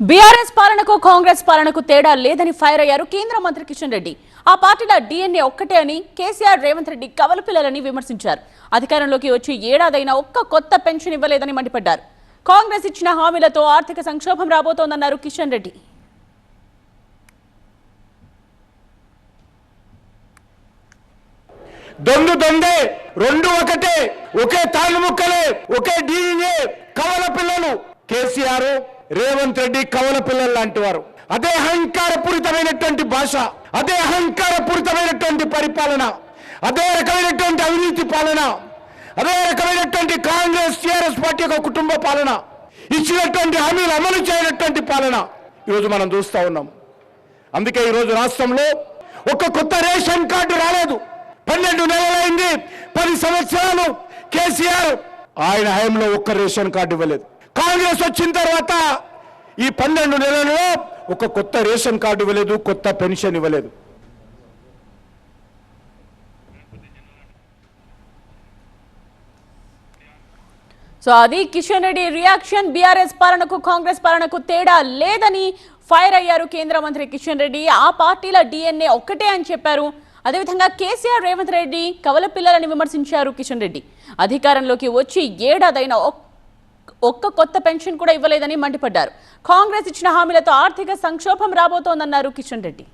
BRS పాలనకు కాంగ్రెస్ పాలనకు తేడా లేదని ఫైర్ అయ్యారు కేంద్ర మంత్రి కిషన్ రెడ్డి. ఆ పార్టీల DNA ఒక్కటే అని కేసీఆర్ రేవంత్ రెడ్డి కవల పిల్లలని విమర్శించారు. అధికారంలోకి వచ్చి ఏడాదైనా ఒక్క కొత్త పెన్షన్ ఇవ్వలేదని మండిపడ్డారు. కాంగ్రెస్ ఇచ్చిన హామీలతో ఆర్థిక సంక్షోభం రాబోతోందన్నారు కిషన్ రెడ్డి. దొందు దొందే రెండు ఒకటే, ఒకే తాళ్ళు ముక్కలే, ఒకే DNA కవల పిల్లలు. కేసీఆర్ రేవంత్ రెడ్డి కవల పిల్లలు లాంటి వారు. అదే అహంకారపూరితమైనటువంటి భాష, అదే అహంకారపూరితమైనటువంటి పరిపాలన, అదే రకమైనటువంటి అవినీతి పాలన, అదే రకమైనటువంటి కాంగ్రెస్ టీఆర్ఎస్ పార్టీ యొక్క కుటుంబ పాలన, ఇచ్చినటువంటి హామీలు అమలు చేయనటువంటి పాలన ఈరోజు మనం చూస్తూ ఉన్నాం. అందుకే ఈరోజు రాష్ట్రంలో ఒక కొత్త రేషన్ కార్డు రాలేదు. 12 నెలలైంది, 10 సంవత్సరాలు కేసీఆర్ ఆయన హయాంలో ఒక్క రేషన్ కార్డు ఇవ్వలేదు. కాంగ్రెస్ వచ్చిన తర్వాత ఈ 12 నెలల్లో ఒక కొత్త రేషన్ కార్డు ఇవ్వలేదు, కొత్త పెన్షన్ ఇవ్వలేదు. సో అది కిషన్ రెడ్డి రియాక్షన్. బీఆర్ఎస్ పాలనకు కాంగ్రెస్ పాలనకు తేడా లేదని ఫైర్ అయ్యారు కేంద్ర మంత్రి కిషన్ రెడ్డి. ఆ పార్టీల DNA ఒక్కటే అని చెప్పారు. అదేవిధంగా కేసీఆర్ రేవంత్ రెడ్డి కవల పిల్లలని విమర్శించారు కిషన్ రెడ్డి. అధికారంలోకి వచ్చి ఏడాదైనా ఒక్క కొత్త పెన్షన్ కూడా ఇవ్వలేదని మండిపడ్డారు. కాంగ్రెస్ ఇచ్చిన హామీలతో ఆర్థిక సంక్షోభం రాబోతోందన్నారు కిషన్ రెడ్డి.